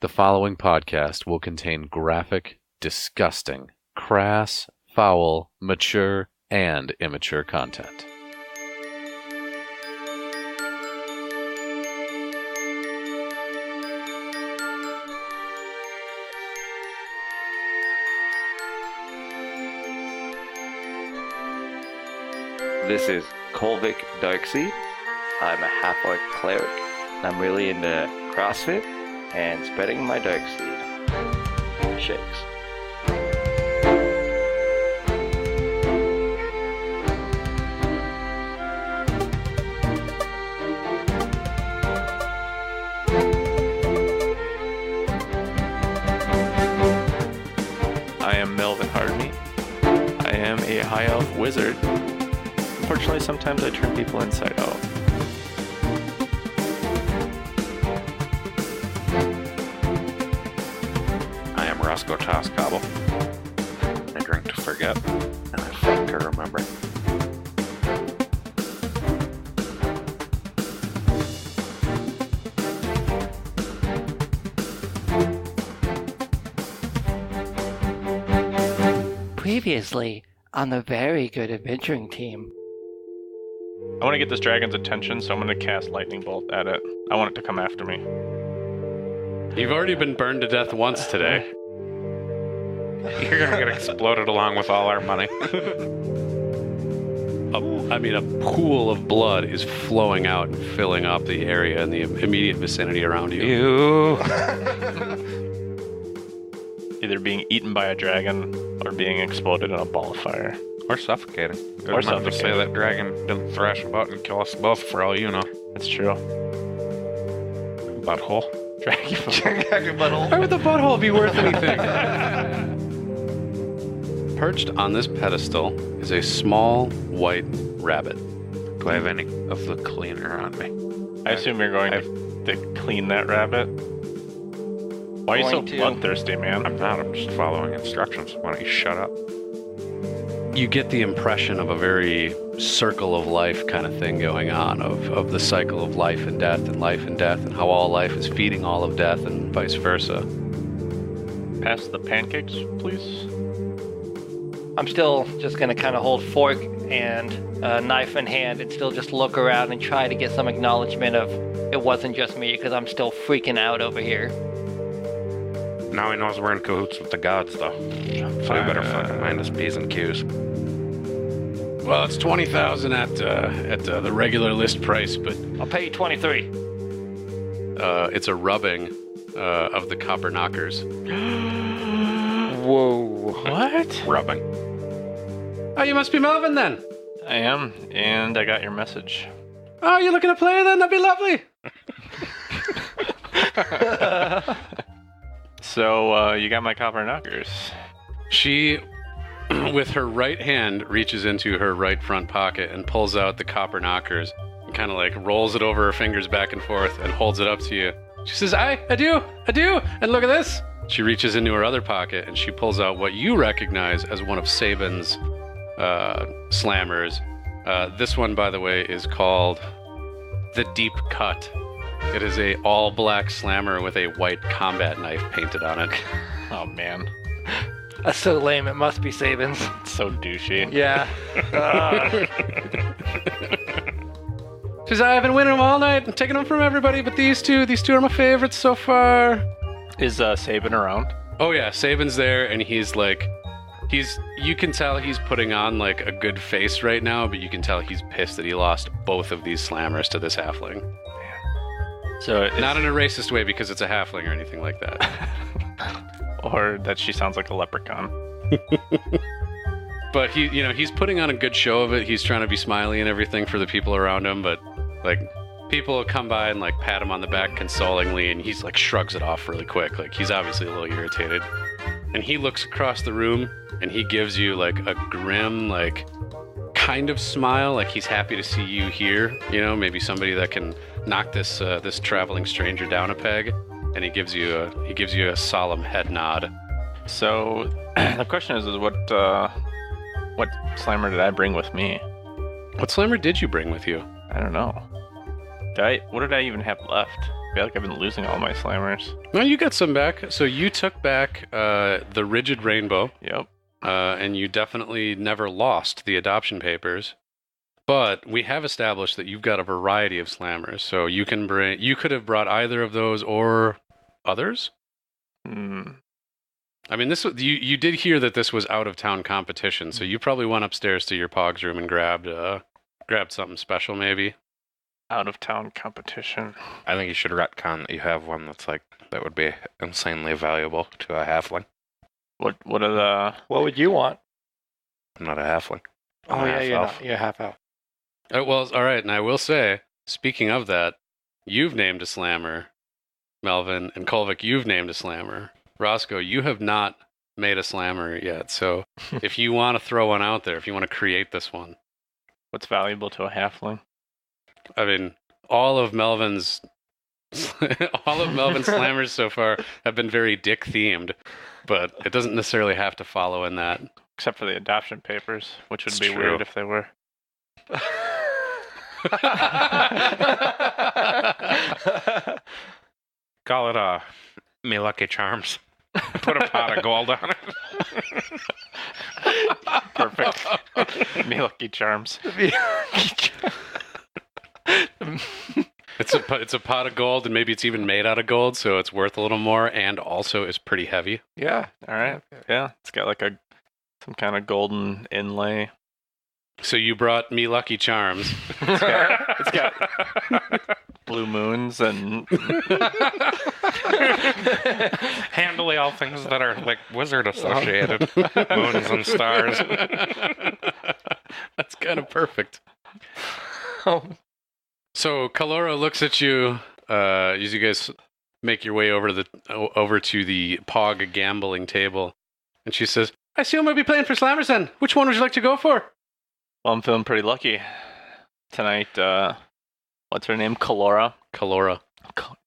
The following podcast will contain graphic, disgusting, crass, foul, mature, and immature content. This is Kolvik Darkseed. I'm a half-orc cleric, and I'm really into CrossFit and spreading my Darkseed. Shakes. I am Melvin. I am a high elf wizard. Unfortunately, sometimes I turn people inside out. I am Roscoe Toscobble. I drink to forget, and I fuck to remember. Previously on the very good adventuring team. I want to get this dragon's attention, so I'm going to cast lightning bolt at it. I want it to come after me. You've already been burned to death once today. You're gonna get exploded along with all our money. A pool of blood is flowing out and filling up the area in the immediate vicinity around you. Ew. Either being eaten by a dragon or being exploded in a ball of fire. Or suffocating. Or Not to say suffocating. that dragon didn't thrash about and kill us both for all you know. That's true. Butthole. Dragon Why would the butthole be worth anything? Perched on this pedestal is a small white rabbit. Do I have any of the cleaner on me? I assume you're going to clean that rabbit. Why are you so Going to. bloodthirsty, man? I'm not. I'm just following instructions. Why don't you shut up? You get the impression of a very circle of life kind of thing going on, of the cycle of life and death, and how all life is feeding all of death and vice versa. Pass the pancakes, please. I'm still just going to kind of hold fork and knife in hand and still just look around and try to get some acknowledgement of it wasn't just me, because I'm still freaking out over here. Now he knows we're in cahoots with the gods, though. So we better fucking mind his P's and Q's. Well, it's 20,000 at the regular list price, but I'll pay you 23. it's a rubbing of the copper knockers. Whoa. What? Rubbing. Oh, you must be Melvin then. I am, and I got your message. Oh, you're looking to play then? That'd be lovely. So, you got my copper knockers. She, with her right hand, reaches into her right front pocket and pulls out the copper knockers and kind of like rolls it over her fingers back and forth and holds it up to you. She says, I do, and look at this. She reaches into her other pocket and she pulls out what you recognize as one of Saban's slammers. This one, by the way, is called the Deep Cut. It is a all-black slammer with a white combat knife painted on it. Oh, man. That's so lame. It must be Saban's. It's so douchey. Yeah. She says, I've been winning them all night and taking them from everybody, but these two are my favorites so far. Is Saban around? Oh yeah, Saban's there, and he's like, you can tell he's putting on like a good face right now, but you can tell he's pissed that he lost both of these slammers to this halfling. So it's Not in a racist way because it's a halfling or anything like that. or that she sounds like a leprechaun. But he's putting on a good show of it. He's trying to be smiley and everything for the people around him, but like people will come by and like pat him on the back consolingly, and he's like shrugs it off really quick. Like he's obviously a little irritated. And he looks across the room and he gives you like a grim, like kind of smile, like he's happy to see you here. You know, maybe somebody that can knock this traveling stranger down a peg. And he gives you a solemn head nod. So the question is what slammer did I bring with me? What slammer did you bring with you? I don't know. What did I even have left? feel like I've been losing all my slammers. No, you got some back. So you took back the rigid rainbow. Yep. And you definitely never lost the adoption papers. But we have established that you've got a variety of slammers. So you could have brought either of those or others. I mean, you did hear that this was out of town competition, so you probably went upstairs to your Pogs room and grabbed something special, maybe. Out of town competition. I think you should retcon that you have one that would be insanely valuable to a halfling. What would you want? I'm not a halfling. Oh yeah, you're half elf. Well, all right, and I will say, speaking of that, you've named a slammer, Melvin, and Kolvik, you've named a slammer. Roscoe, you have not made a slammer yet, so if you want to throw one out there, if you want to create this one. What's valuable to a halfling? I mean, all of Melvin's slammers so far have been very dick themed, but it doesn't necessarily have to follow in that. Except for the adoption papers, which would It's be true. weird if they were. Call it Me Lucky Charms. Put a pot of gold on it. Perfect. Me Lucky Charms. It's a pot of gold, and maybe it's even made out of gold, so it's worth a little more, and also is pretty heavy. Yeah. All right. Yeah. It's got like some kind of golden inlay. So you brought me Lucky Charms. It's got blue moons and Handily all things that are like wizard associated. Moons and stars. That's kind of perfect. So Kalora looks at you as you guys make your way over to the Pog gambling table, and she says, "I assume we'll be playing for Slammers then. Which one would you like to go for?" well, I'm feeling pretty lucky tonight. What's her name? Kalora. Kalora.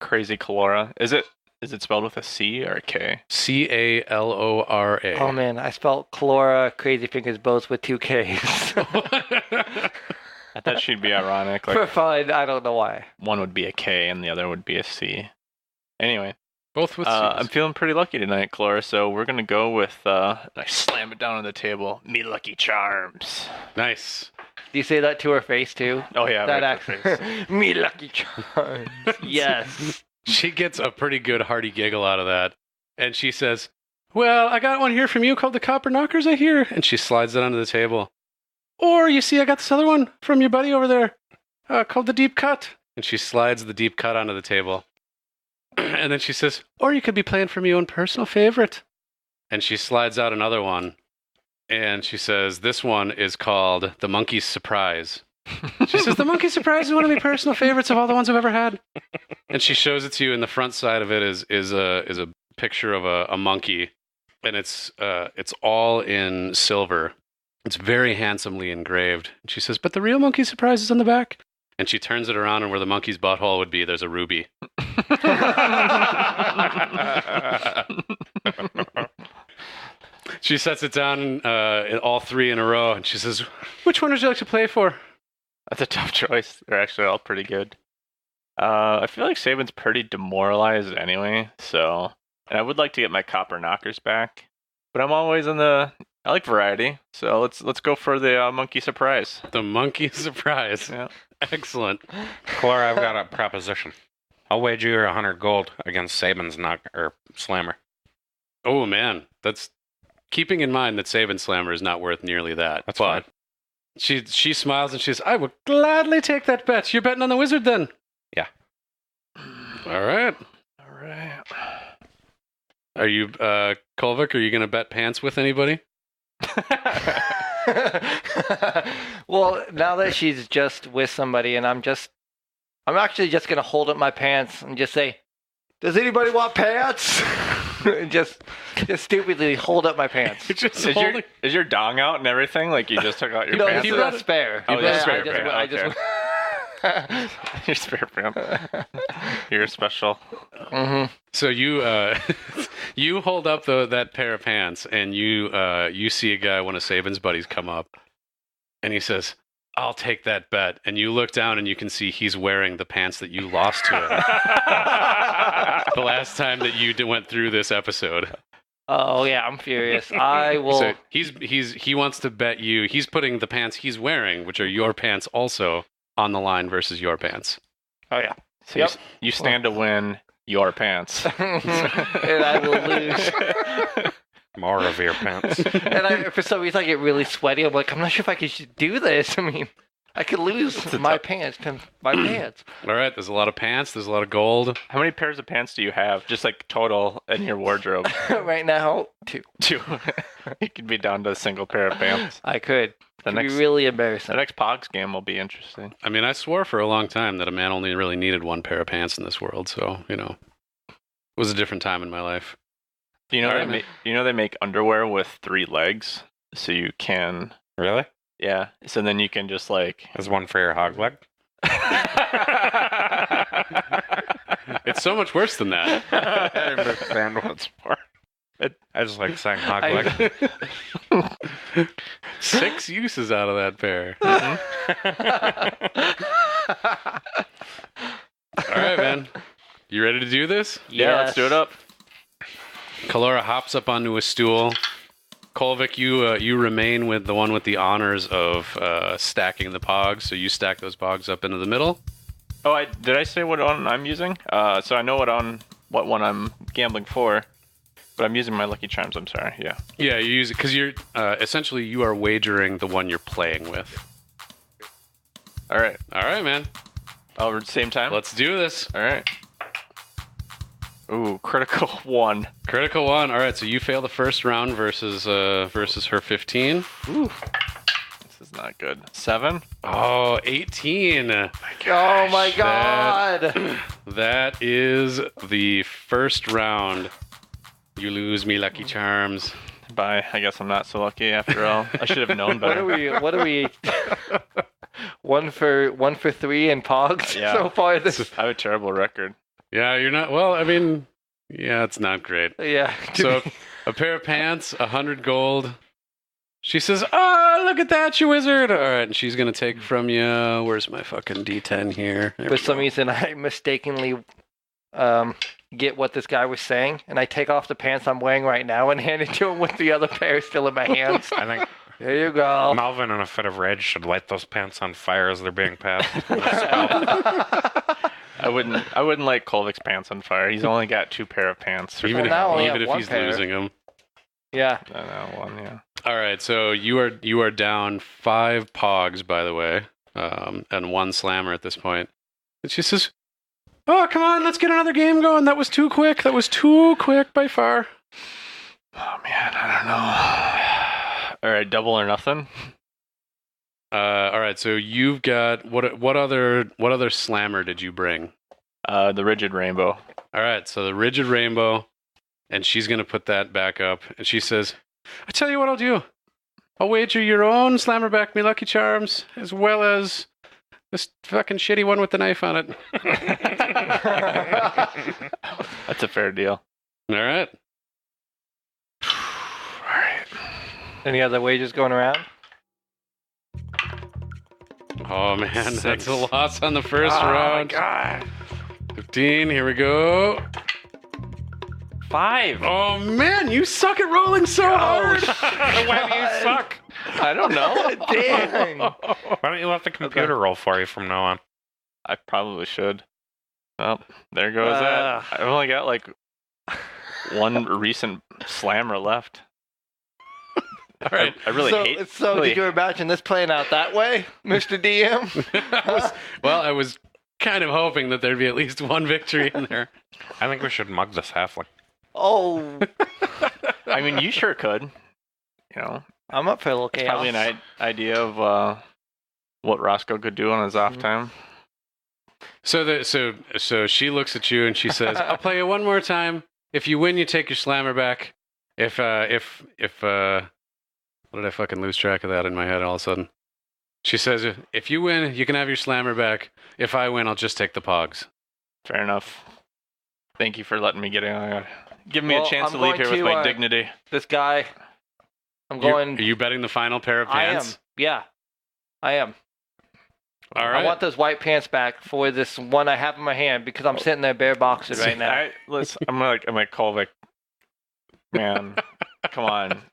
Crazy Kalora. Is it spelled with a C or a K? Calora. Oh man, I spelled Chlora Crazy Fingers both with 2 Ks. I thought she'd be ironic. For Like fun, I don't know why. one would be a K and the other would be a C. Anyway, Both with C's. I'm feeling pretty lucky tonight, Kalora. So we're gonna go with. I slam it down on the table. Me Lucky Charms. Nice. Do you say that to her face too? Oh yeah, That right to the face. accent. Me Lucky Charms. Yes. She gets a pretty good hearty giggle out of that, and she says, "Well, I got one here from you called the Copper Knockers, I hear." And she slides it onto the table. "Or, you see, I got this other one from your buddy over there called the Deep Cut." And she slides the Deep Cut onto the table. And then she says, "Or you could be playing for my own personal favorite." And she slides out another one. And she says, "This one is called the Monkey's Surprise." She says, "The Monkey's Surprise is one of my personal favorites of all the ones I've ever had." And she shows it to you, and the front side of it is a picture of a monkey. And it's all in silver. It's very handsomely engraved. And she says, "But the real Monkey's Surprise is on the back." And she turns it around, and where the monkey's butthole would be, there's a ruby. She sets it down all 3 in a row, and she says, "Which one would you like to play for?" That's a tough choice. They're actually all pretty good. I feel like Saban's pretty demoralized anyway, so... And I would like to get my Copper Knockers back. But I'm always I like variety, so let's go for the Monkey Surprise. The Monkey Surprise. Yeah. Excellent. Clara, I've got a proposition. I'll wager you 100 gold against Saban's slammer. Oh, man. That's keeping in mind that Saban Slammer is not worth nearly that. That's but fine. She smiles and she says, "I would gladly take that bet. You're betting on the wizard then?" Yeah. All right. All right. Are you, Kolvik, are you going to bet pants with anybody? Well, now that she's just with somebody, and I'm actually just gonna hold up my pants and just say, "Does anybody want pants?" And just stupidly hold up my pants. Just Is holding- your dong out and everything? Like you just took out your No, pants? you got a spare. Oh, Yeah, spare I pants. just Your spare pants. You're special. Mhm. So you you hold up that pair of pants, and you see a guy, one of Saban's buddies, come up, and he says, I'll take that bet. And you look down and you can see he's wearing the pants that you lost to him the last time that you went through this episode. Oh yeah, I'm furious. I will. So he wants to bet you. He's putting the pants he's wearing, which are your pants, also on the line versus your pants. Oh yeah. So you stand to win your pants. And I will lose. More of your pants. And for some reason, I get really sweaty. I'm like, I'm not sure if I could do this. I mean, I could lose my pants. My pants. All right, there's a lot of pants. There's a lot of gold. How many pairs of pants do you have? Just like total in your wardrobe? Right now, 2. 2. You could be down to a single pair of pants. I could. The It'd next, be really embarrassing. the next Pogs game will be interesting. I mean, I swore for a long time that a man only really needed one pair of pants in this world. So, it was a different time in my life. Do you know All right, they make underwear with 3 legs, so you can. Really? Yeah. So then you can just like. There's one for your hog leg. It's so much worse than that. I understand what's for. I just like saying hog leg. 6 uses out of that pair. All right, man. You ready to do this? Yeah, let's do it up. Kalora hops up onto a stool. Kolvik, you remain with the one with the honors of stacking the pogs. So you stack those pogs up into the middle. Oh, did I say what one I'm using? So I know what one I'm gambling for, but I'm using my Lucky Charms. I'm sorry. Yeah. Yeah, you use it because you're essentially you are wagering the one you're playing with. All right, man. All at the same time. Let's do this. All right. Ooh, critical 1. Critical 1. All right, so you fail the first round versus her 15. Ooh. This is not good. 7. Oh, 18. Oh my god. That is the first round. You lose me, Lucky Charms. Bye. I guess I'm not so lucky after all. I should have known better. What are we? One for 3 in Pogs so far. I have a terrible record. Yeah, you're not. Well, I mean, yeah, it's not great. Yeah. So, a pair of pants, 100 gold. She says, "Oh, look at that, you wizard!" All right, and she's gonna take from you. Where's my fucking D10 here? For some reason, I mistakenly get what this guy was saying, and I take off the pants I'm wearing right now and hand it to him with the other pair still in my hands. I think There you go. Melvin, in a fit of rage, should light those pants on fire as they're being passed. I wouldn't light Kolvik's pants on fire. He's only got 2 pair of pants. Even if one he's pair. losing them. Yeah. I know, 1, yeah. All right, so you are down 5 pogs, by the way, and 1 slammer at this point. And she says, "Oh, come on, let's get another game going. That was too quick. That was too quick by far." Oh man, I don't know. All right, double or nothing. All right, so you've got what other slammer did you bring? The rigid rainbow. All right, so the rigid rainbow, and she's gonna put that back up, and she says, "I tell you what I'll do. I'll wager your own slammer back, me Lucky Charms, as well as this fucking shitty one with the knife on it." That's a fair deal. All right. All right. Any other wagers going around? Oh man, 6. that's a loss on the first round. Oh my god. 15, here we go. 5. Oh man, you suck at rolling so hard. Why do you suck? I don't know. Dang. Why don't you let the computer roll for you from now on? I probably should. Well, there goes that. I've only got like 1 recent slammer left. All right. I really hate. So really did you imagine this playing out that way, Mr. DM? I was kind of hoping that there'd be at least 1 victory in there. I think we should mug this halfling. Oh, I mean, you sure could. You know, I'm up for a little it's chaos. probably an idea of what Roscoe could do on his off time. So she looks at you and she says, "I'll play you one more time. If you win, you take your slammer back. If what did I fucking lose track of that in my head all of a sudden?" She says, "If you win, you can have your slammer back. If I win, I'll just take the pogs." Fair enough. Thank you for letting me get in. Give me Well, a chance I'm to leave going here with to, my dignity. This guy, I'm going. Are you betting the final pair of I am. pants? Yeah, I am. All I right. want those white pants back for this one I have in my hand because I'm sitting there bare boxed right now. I'm like Kolvik, man, come on,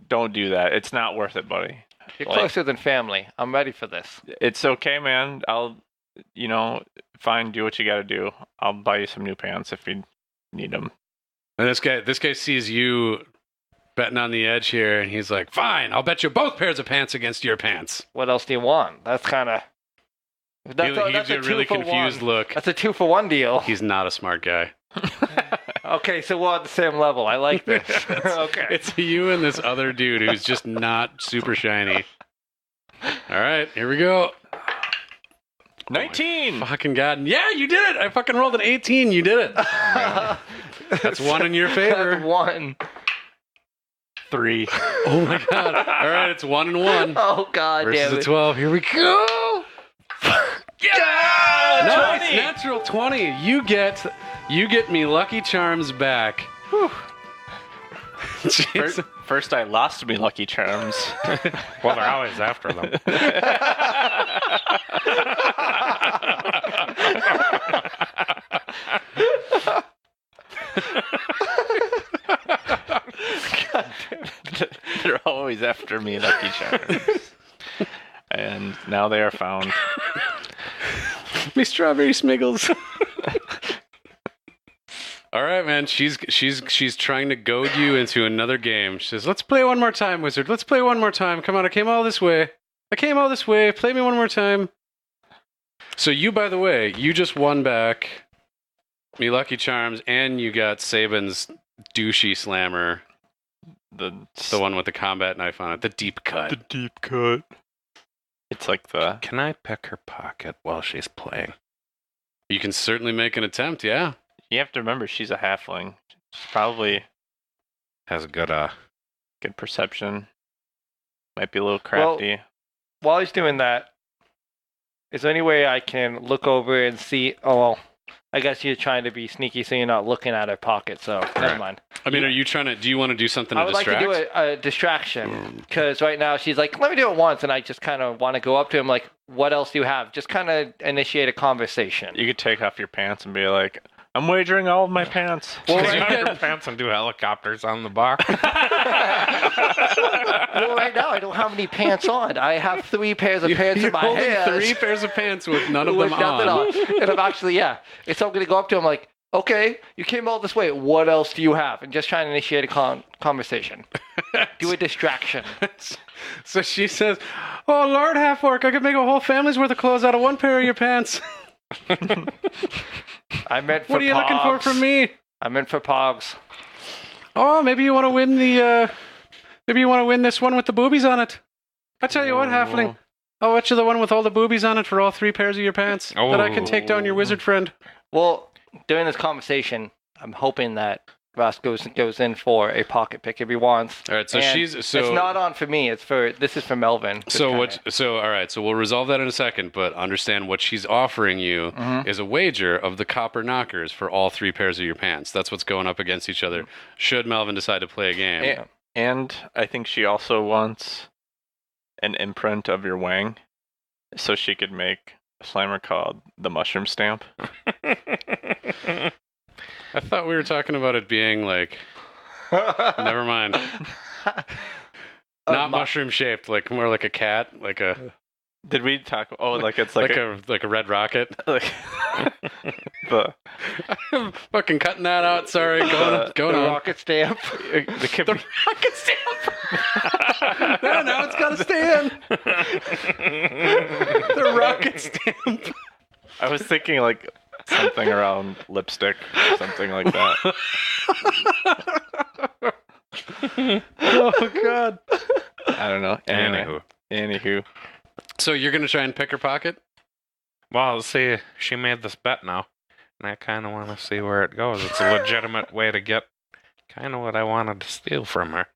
don't do that. It's not worth it, buddy. You're closer than family. I'm ready for this. It's okay, man. I'll, fine. Do what you got to do. I'll buy you some new pants if you need them. And this guy sees you betting on the edge here, and he's like, "Fine, I'll bet you both pairs of pants against your pants." What else do you want? That's kind of. He gives you a really confused look. That's a 2-for-1 deal. He's not a smart guy. Okay, so we're on the same level. I like this. Okay. It's you and this other dude who's just not super shiny. All right, here we go. 19. Fucking God. Yeah, you did it. I fucking rolled an 18. You did it. That's one in your favor. That's 1. 3. Oh my God. All right, it's 1 and 1. Oh God, Versus damn a it. 12. Here we go. Yeah! Nice. 20. Natural 20. You get me Lucky Charms back. Whew. Jeez. First, I lost me Lucky Charms. Well, they're always after them. They're always after me, Lucky Charms. And now they are found. Me strawberry smiggles. All right, man. She's trying to goad you into another game. She says, "Let's play one more time, wizard. Let's play one more time. Come on, I came all this way. Play me one more time." So you, by the way, you just won back me Lucky Charms, and you got Saban's douchey slammer, the one with the combat knife on it, the deep cut. The deep cut. It's like the... Can I pick her pocket while she's playing? You can certainly make an attempt, yeah. You have to remember, she's a halfling. She's probably Has a good good perception. Might be a little crafty. While he's doing that, is there any way I can look over and see? Oh, well, I guess you're trying to be sneaky, so you're not looking at her pocket. So never mind. I mean, are you trying to? Do you want to do something to I would distract? like to do a distraction because right now she's like, "Let me do it once," and I just kind of want to go up to him like, "What else do you have?" Just kind of initiate a conversation. You could take off your pants and be like, "I'm wagering all of my pants." Well, you have your pants and do helicopters on the bar. Well, right now I don't have any pants on. I have 3 pairs of pants in my holding hands. 3 pairs of pants with none of with them nothing on. And I'm actually, yeah. And so I'm going to go up to him like, "Okay, you came all this way. What else do you have?" And just trying to initiate a conversation. Do a distraction. So she says, "Oh, Lord Half-Orc, I could make a whole family's worth of clothes out of 1 pair of your pants. I meant for What are you looking for pogs. from me? I meant for pogs. Oh, maybe you want to win maybe you want to win this one with the boobies on it. I tell you what, Halfling, I'll bet you the one with all the boobies on it for all 3 pairs of your pants, that I can take down your wizard friend." Well, during this conversation, I'm hoping that Ross goes in for a pocket pick if he wants. All right, so And it's not on for me. This is for Melvin. Just So kinda- all right, so we'll resolve that in a second, but understand what she's offering you is a wager of the copper knockers for all 3 pairs of your pants. That's what's going up against each other. Should Melvin decide to play a game. And I think she also wants an imprint of your wang, so she could make a slammer called the Mushroom Stamp. I thought we were talking about it being like, never mind. Not mushroom shaped, like more like a cat, like a Did we talk? Oh, like it's like, like a red rocket. like the I'm fucking cutting that out. Sorry, going the on. rocket stamp. the Rocket stamp. No, it's got to stand. The rocket stamp. I was thinking like something around lipstick, something like that. Oh God. I don't know. Anywho. So you're gonna try and pick her pocket? Well, see, she made this bet now, and I kind of want to see where it goes. It's a legitimate way to get kind of what I wanted to steal from her.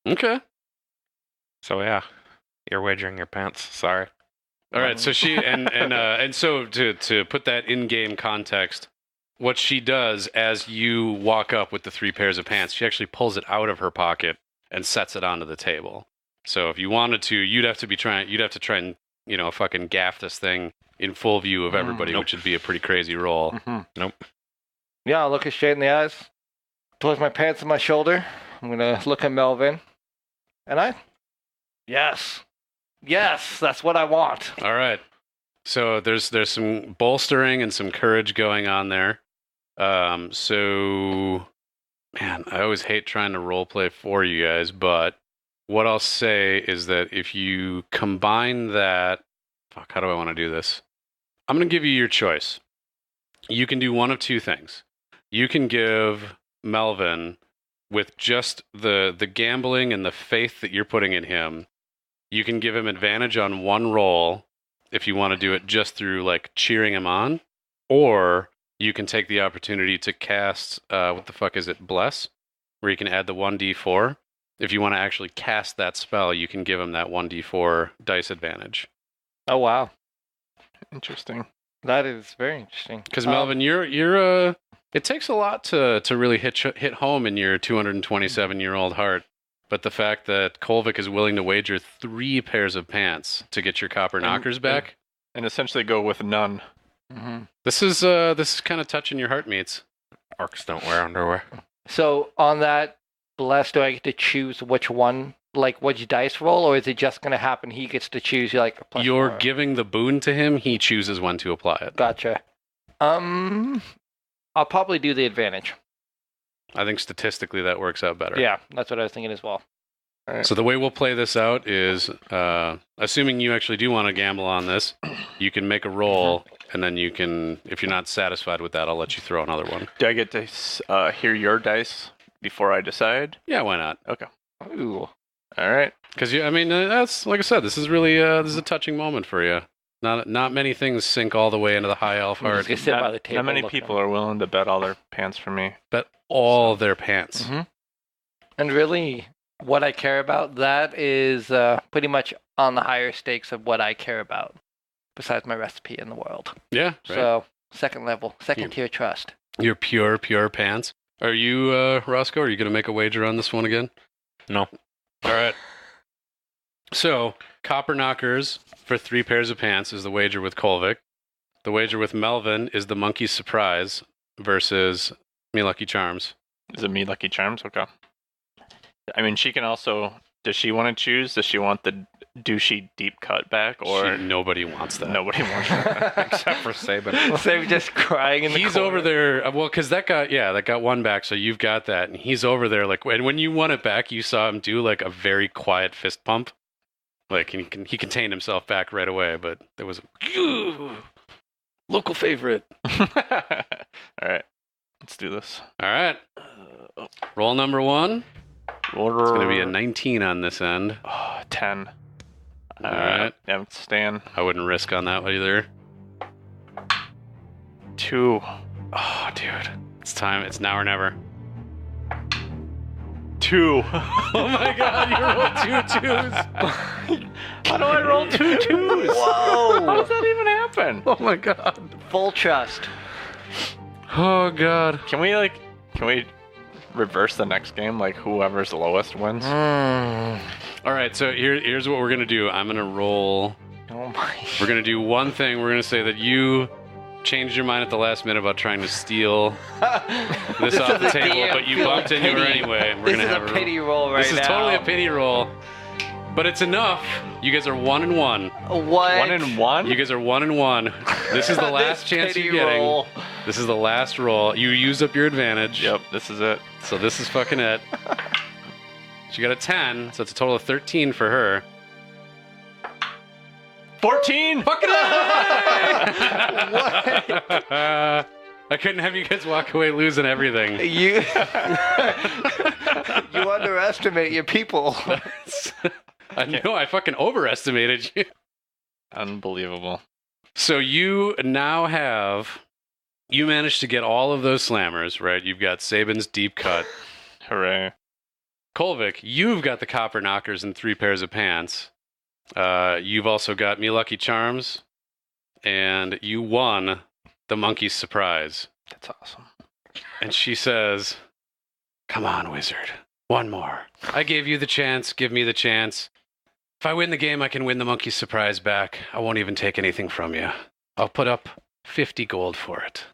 Okay. So yeah, you're wagering your pants. Sorry. All right. So she and so to put that in-game context, what she does as you walk up with the 3 pairs of pants, she actually pulls it out of her pocket and sets it onto the table. So if you wanted to, you'd have to try and fucking gaff this thing in full view of everybody, which would be a pretty crazy roll. Nope. Yeah, I'll look her straight in the eyes. Towards my pants on my shoulder. I'm gonna look at Melvin. And yes, that's what I want. All right. So there's some bolstering and some courage going on there. So, man, I always hate trying to roleplay for you guys, but what I'll say is that if you combine that, how do I want to do this? I'm going to give you your choice. You can do one of two things. You can give Melvin, with just the gambling and the faith that you're putting in him, you can give him advantage on one roll if you want to do it just through like cheering him on, or you can take the opportunity to cast, what the fuck is it, Bless, where you can add the 1d4. If you want to actually cast that spell, you can give him that 1d4 dice advantage. Oh, wow. Interesting. That is very interesting. Because Melvin, you're it takes a lot to really hit home in your 227-year-old heart. But the fact that Kolvik is willing to wager 3 pairs of pants to get your copper knockers back, and essentially go with none. this is kind of touching your heartmeats. Orcs don't wear underwear. So on that bless, do I get to choose which one, like which dice roll, or is it just going to happen he gets to choose like a plus You're 4? giving the boon to him. He chooses when to apply it. Gotcha. I'll probably do the advantage. I think statistically that works out better. Yeah, that's what I was thinking as well. So the way we'll play this out is, assuming you actually do want to gamble on this, you can make a roll, and then you can, if you're not satisfied with that, I'll let you throw another one. Do I get to hear your dice before I decide? Yeah, why not? Okay. Ooh. All right. Because that's like I said, this is really this is a touching moment for you. Not many things sink all the way into the high elf I'm heart. just gonna sit by the table. Not many looking. people are willing to bet all their pants for me. Bet all their pants. And really, what I care about, that is pretty much on the higher stakes of what I care about, besides my recipe in the world. Yeah, right. So, second level, second tier trust. Your pure pants. Are you, Roscoe, are you going to make a wager on this one again? No. All right. So, copper knockers for 3 pairs of pants is the wager with Kolvik. The wager with Melvin is the monkey's surprise versus Me Lucky Charms. Is it me, Lucky Charms? Okay. I mean, she can also. Does she want to choose? Does she want the douchey deep cut back, or Nobody wants that. nobody wants that? Except for Saban. Save just crying in the He's corner. over there. Well, because that got one back, so you've got that, and he's over there. Like, and when you won it back, you saw him do like a very quiet fist pump. Like, he contained himself back right away, but there was a local favorite. All right, let's do this. All right, roll number 1. Order. It's going to be a 19 on this end. 10. All right. Yeah, Stan. I wouldn't risk on that either. 2. Oh, dude, it's time. It's now or never. 2. Oh my God, you rolled 2 2s. How do I roll 2 2s? Whoa! How does that even happen? Oh my God. Full trust. Oh God. Can we reverse the next game? Like whoever's lowest wins. All right, so here's what we're gonna do. I'm gonna roll. Oh my. We're gonna do one thing. We're gonna say that you changed your mind at the last minute about trying to steal this off the is a table, damn but you feel bumped into her pity. anyway. And we're This gonna is have a pity roll right This is now. totally a pity roll, but it's enough. You guys are 1 and 1. What? 1 and 1. You guys are 1 and 1. This is the last This chance pity you're getting. roll. This is the last roll. You used up your advantage. Yep, this is it. So this is fucking it. She got a 10, so it's a total of 13 for her. 14. Fucking I couldn't have you guys walk away losing everything. You you underestimate your people. I know, I fucking overestimated you. Unbelievable. So you now you managed to get all of those slammers, right? You've got Saban's deep cut. Hooray. Kolvik, you've got the copper knockers and 3 pairs of pants. You've also got Me Lucky Charms, and you won the monkey's surprise. That's awesome. And she says, "Come on, wizard. One more. I gave you the chance. Give me the chance. If I win the game, I can win the monkey surprise back. I won't even take anything from you. I'll put up 50 gold for it.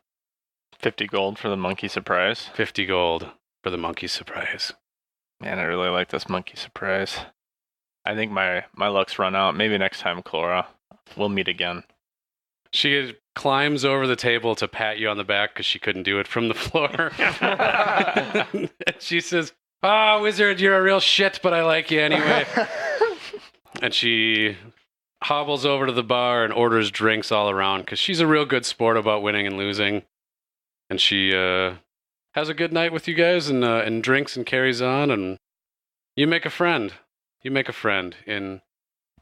50 gold for the monkey surprise. 50 gold for the monkey surprise. Man, I really like this monkey surprise. I think my luck's run out. Maybe next time, Chlora, we'll meet again. She climbs over the table to pat you on the back because she couldn't do it from the floor. And she says, wizard, you're a real shit, but I like you anyway. And she hobbles over to the bar and orders drinks all around because she's a real good sport about winning and losing. And she has a good night with you guys and drinks and carries on. And you make a friend. You make a friend in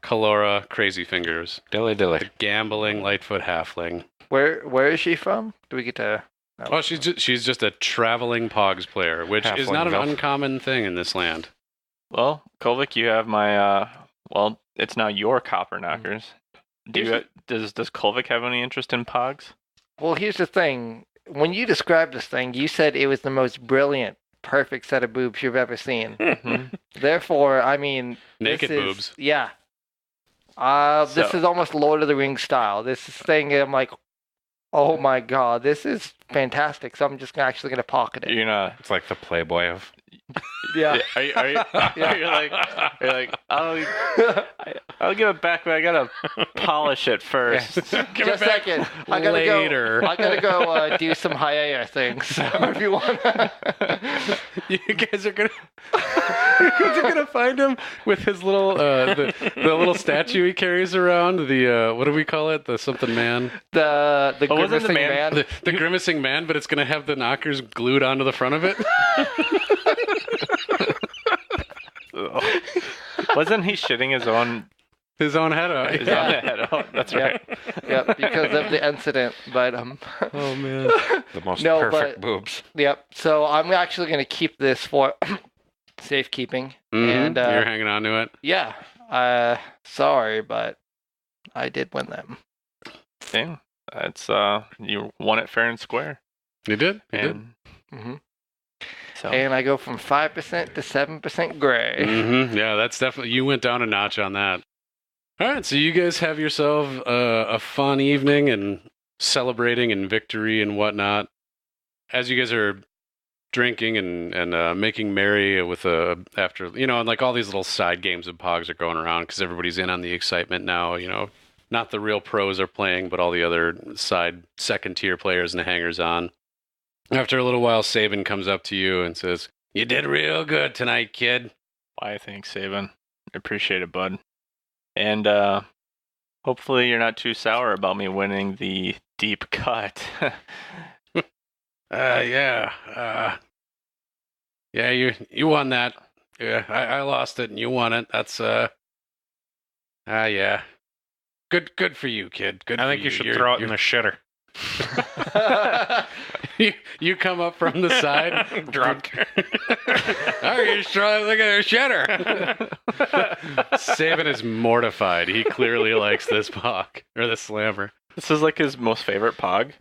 Kalora Crazy Fingers. Dilly. The gambling Lightfoot halfling. Where is she from? Do we get to... Oh, she's just a traveling Pogs player, which is not an Halfling. uncommon thing in this land. Well, Kolvik, you have my, it's now your copper knockers. Does Kolvik have any interest in Pogs? Well, here's the thing. When you described this thing, you said it was the most brilliant, perfect set of boobs you've ever seen. Therefore, I mean... Naked boobs. Yeah. This is almost Lord of the Rings style. This thing, I'm like, oh my god, this is fantastic. So I'm just actually going to pocket it. You're not... It's like the Playboy of... Yeah. Are you like, I'll give it back, but I gotta polish it first. Just a second. I gotta go do some high air things. If you want. You guys are gonna find him with his little the little statue he carries around. The what do we call it? The something man. The wasn't the grimacing man- man. The grimacing man, but it's gonna have the knockers glued onto the front of it. Wasn't he shitting his own head out. his own head out? That's right. Yep, because of the incident. But Oh man. The most No, perfect but- boobs. Yep. So I'm actually gonna keep this for safekeeping. And You're hanging on to it. yeah. Sorry, but I did win them. Dang. That's you won it fair and square. You did. You did. And hmm so And I go from 5% to 7% gray. Mm-hmm. Yeah, that's definitely, you went down a notch on that. All right, so you guys have yourself a fun evening and celebrating and victory and whatnot. As you guys are drinking and making merry with after, and like all these little side games of Pogs are going around because everybody's in on the excitement now, not the real pros are playing, but all the other second tier players and hangers on. After a little while, Sabin comes up to you and says, "You did real good tonight, kid." why thanks, Sabin. I appreciate it, bud. And hopefully you're not too sour about me winning the deep cut. Yeah. Yeah, you won that. Yeah, I lost it and you won it. That's yeah. Good for you, kid. Good. I for think you should You're- throw it in the shitter. you come up from the side, Drunk. Oh, you're just throwing look at her shitter. Sabin is mortified. He clearly likes this pog or this slammer. This is like his most favorite Pog.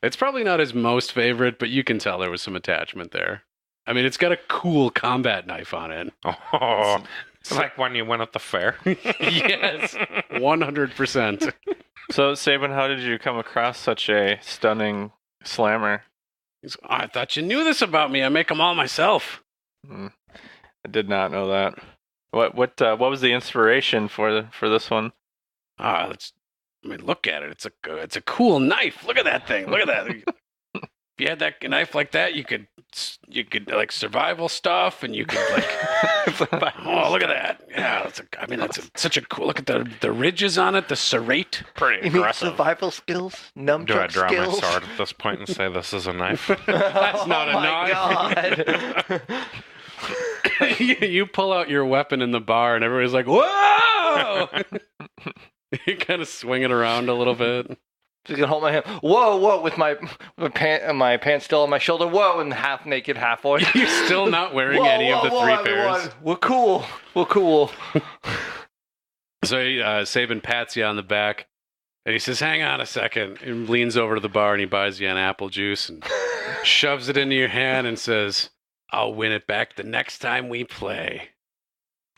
It's probably not his most favorite, but you can tell there was some attachment there. I mean, it's got a cool combat knife on it. Oh, it's like when you went at the fair. Yes, 100%. So, Sabin, how did you come across such a stunning slammer? He's, "Oh, I thought you knew this about me. I make them all myself." I did not know that. What was the inspiration for this one? Look at it. It's a cool knife. Look at that thing. Look at that. If you had that knife like that, you could like survival stuff, and you could like. Oh, look at that! Yeah, that's such a cool. Look at the ridges on it. The serrate. Pretty You mean aggressive. survival skills? Do I Nunchuck draw skills? my sword at this point and say this is a knife? That's not a Oh my god. You pull out your weapon in the bar, and everybody's like, "Whoa!" You kind of swing it around a little bit. Just gonna hold my hand. Whoa, with my pants still on my shoulder. Whoa, and half naked, half on. You're still not wearing any of the three pairs. We're cool. So Sabin pats you on the back, and he says, "Hang on a second," and leans over to the bar, and he buys you an apple juice and shoves it into your hand and says, "I'll win it back the next time we play."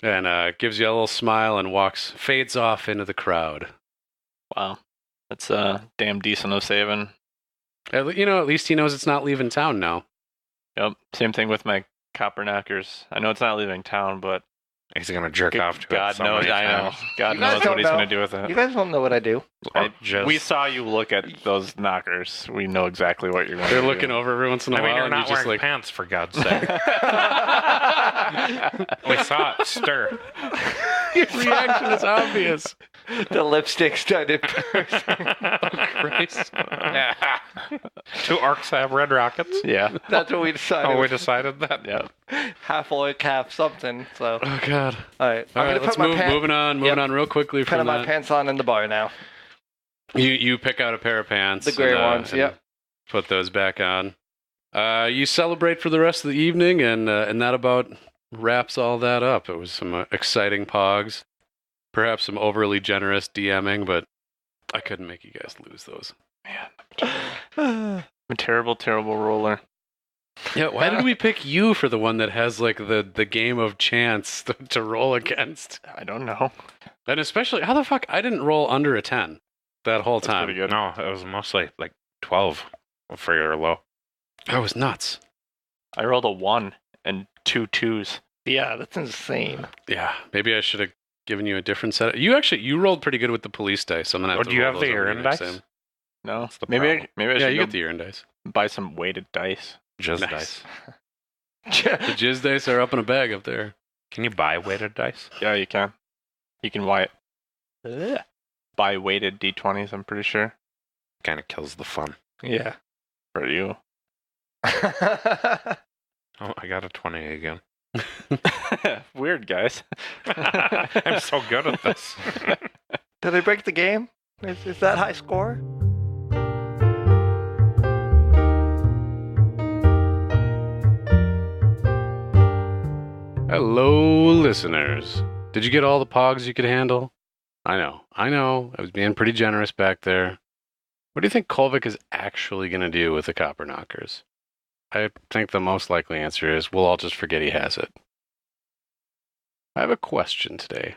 and gives you a little smile and fades off into the crowd. Wow. That's damn decent of saving. At least he knows it's not leaving town now. Yep. Same thing with my copper knockers. I know it's not leaving town, but He's gonna jerk off to it. God so knows. many I know. times. God You guys knows don't what he's know. going to do with it. You guys don't know what I do. We saw you look at those knockers. We know exactly what you're going to do. They're looking over every once in a I mean, while, you're and not you just wearing like, pants, for God's sake. We saw it stir. your reaction is obvious. The lipstick started bursting. Christ. Two orcs have red rockets. Yeah. That's what we decided. Oh, we decided that. Yeah. Half orc, half something. So, Oh God. all right. All right, let's moving on real quickly Put from my that. pants on in the bar now. You pick out a pair of pants. The gray and, ones, and yep. Put those back on. You celebrate for the rest of the evening, and that about wraps all that up. It was some exciting pogs, perhaps some overly generous DMing, but I couldn't make you guys lose those. I'm a terrible, terrible roller. Yeah, why did we pick you for the one that has like the game of chance to roll against? I don't know. And especially, how the fuck I didn't roll under a 10 that whole That's time. pretty good. No, it was mostly like 12 for your low. That was nuts. I rolled a 1 and 2 2s. Yeah, that's insane. Yeah, maybe I should have given you a different set. You rolled pretty good with the police dice. I'm gonna have Oh, to do you roll have the those over urine next dice? time. No. That's the Maybe problem. I Yeah, should you go get the urine dice. buy some weighted dice. Jizz Nice. dice. The jizz dice are up in a bag up there. Can you buy weighted dice? Yeah, you can. You can buy weighted D20s, I'm pretty sure. Kind of kills the fun. Yeah. For you. Oh, I got a 20 again. Weird, guys. I'm so good at this. Did I break the game? Is that high score? Hello, listeners. Did you get all the pogs you could handle? I know. I was being pretty generous back there. What do you think Kolvik is actually going to do with the copper knockers? I think the most likely answer is we'll all just forget he has it. I have a question today.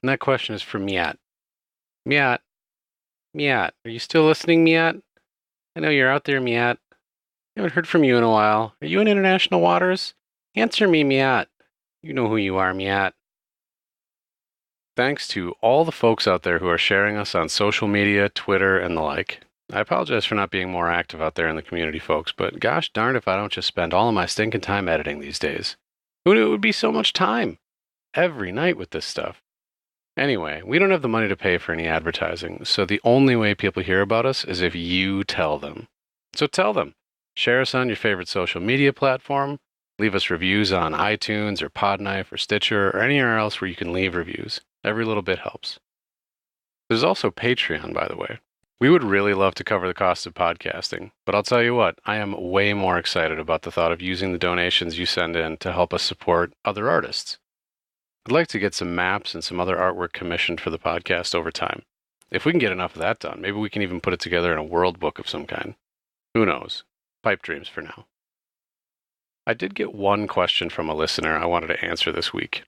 And that question is for Miat. Miat. Miat. Are you still listening, Miat? I know you're out there, Miat. I haven't heard from you in a while. Are you in international waters? Answer me, Miat. You know who you are, Miat. Thanks to all the folks out there who are sharing us on social media, Twitter, and the like. I apologize for not being more active out there in the community, folks, but gosh darn if I don't just spend all of my stinking time editing these days. Who knew it would be so much time? Every night with this stuff. Anyway, we don't have the money to pay for any advertising, so the only way people hear about us is if you tell them. So tell them. Share us on your favorite social media platform. Leave us reviews on iTunes or Podknife or Stitcher or anywhere else where you can leave reviews. Every little bit helps. There's also Patreon, by the way. We would really love to cover the cost of podcasting, but I'll tell you what, I am way more excited about the thought of using the donations you send in to help us support other artists. I'd like to get some maps and some other artwork commissioned for the podcast over time. If we can get enough of that done, maybe we can even put it together in a world book of some kind. Who knows? Pipe dreams for now. I did get one question from a listener I wanted to answer this week.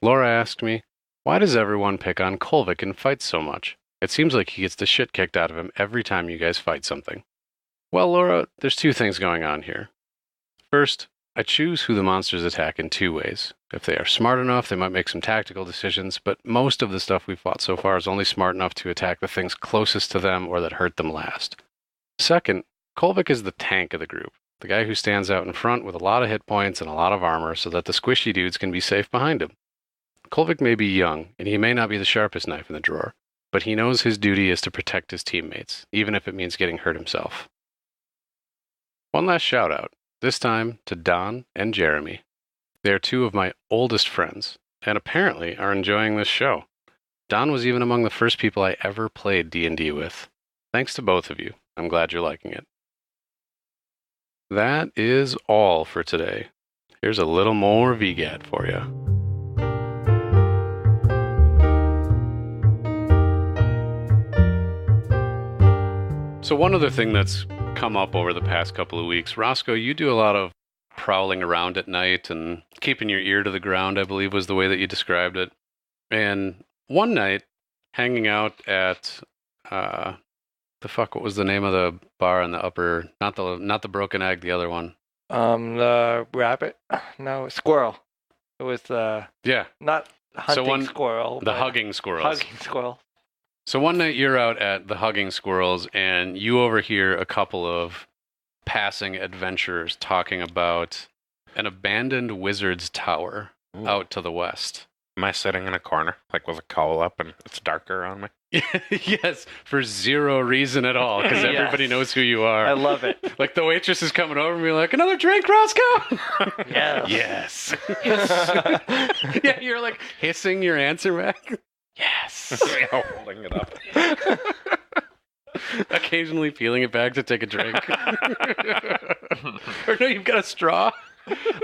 Laura asked me, why does everyone pick on Kolvik in fights so much? It seems like he gets the shit kicked out of him every time you guys fight something. Well, Laura, there's two things going on here. First, I choose who the monsters attack in two ways. If they are smart enough, they might make some tactical decisions, but most of the stuff we've fought so far is only smart enough to attack the things closest to them or that hurt them last. Second, Kolvik is the tank of the group. The guy who stands out in front with a lot of hit points and a lot of armor so that the squishy dudes can be safe behind him. Kolvik may be young, and he may not be the sharpest knife in the drawer, but he knows his duty is to protect his teammates, even if it means getting hurt himself. One last shout out, this time to Don and Jeremy. They are two of my oldest friends, and apparently are enjoying this show. Don was even among the first people I ever played D&D with. Thanks to both of you. I'm glad you're liking it. That is all for today. Here's a little more VGAT for you. So one other thing that's come up over the past couple of weeks, Roscoe, you do a lot of prowling around at night and keeping your ear to the ground, I believe was the way that you described it. And one night, hanging out at what was the name of the bar in the upper? Not the Broken Egg, the other one. The rabbit? No, squirrel. It was Yeah, not hunting squirrel. the but Hugging Squirrels. Hugging squirrel. So one night you're out at the Hugging Squirrels, and you overhear a couple of passing adventurers talking about an abandoned wizard's tower out to the west. Am I sitting in a corner, like with a cowl up and it's darker around me? Yes, for zero reason at all, because Yes. everybody knows who you are. I love it. Like the waitress is coming over and being like, "Another drink, Roscoe?" Yes. Yes. Yeah, you're like hissing your answer back. Yes. Holding it up. Occasionally peeling it back to take a drink. Or no, you've got a straw.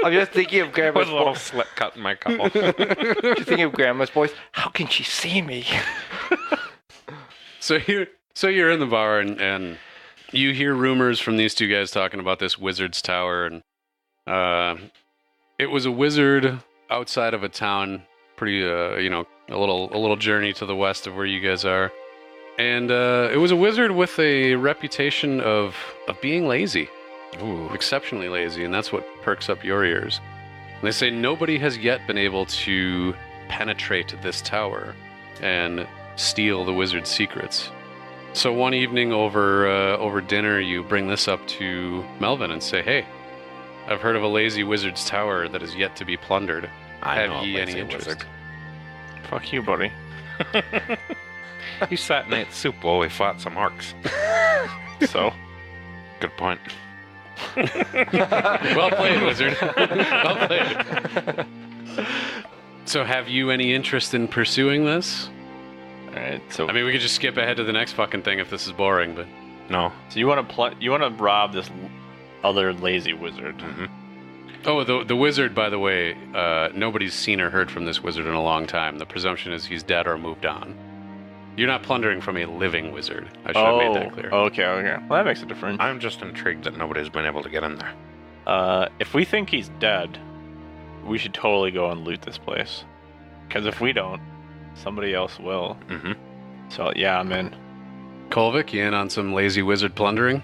I'm just thinking of Grandma's With a little voice. slit cut in my couple. Just thinking of Grandma's voice. How can she see me? So you're in the bar and you hear rumors from these two guys talking about this wizard's tower, and it was a wizard outside of a town, pretty a little journey to the west of where you guys are, and it was a wizard with a reputation of being lazy. Ooh, exceptionally lazy, and that's what perks up your ears. And they say nobody has yet been able to penetrate this tower and steal the wizard's secrets. So one evening over dinner, you bring this up to Melvin and say, "Hey, I've heard of a lazy wizard's tower that is yet to be plundered. Have ye any interest?" Wizard. Fuck you, buddy. He sat and ate soup while we fought some orcs. So, Good point. Well played, wizard. Well played. So have you any interest in pursuing this? all right. So, I mean, we could just skip ahead to the next fucking thing if this is boring, but... No. so you want to rob this other lazy wizard? Mm-hmm. Oh, the wizard, by the way, nobody's seen or heard from this wizard in a long time. The presumption is he's dead or moved on. You're not plundering from a living wizard. I should have made that clear. Okay. Well, that makes a difference. I'm just intrigued that nobody's been able to get in there. If we think he's dead, we should totally go and loot this place. Because if we don't, somebody else will. Mm-hmm. So yeah, I'm in. Kolvik, you in on some lazy wizard plundering?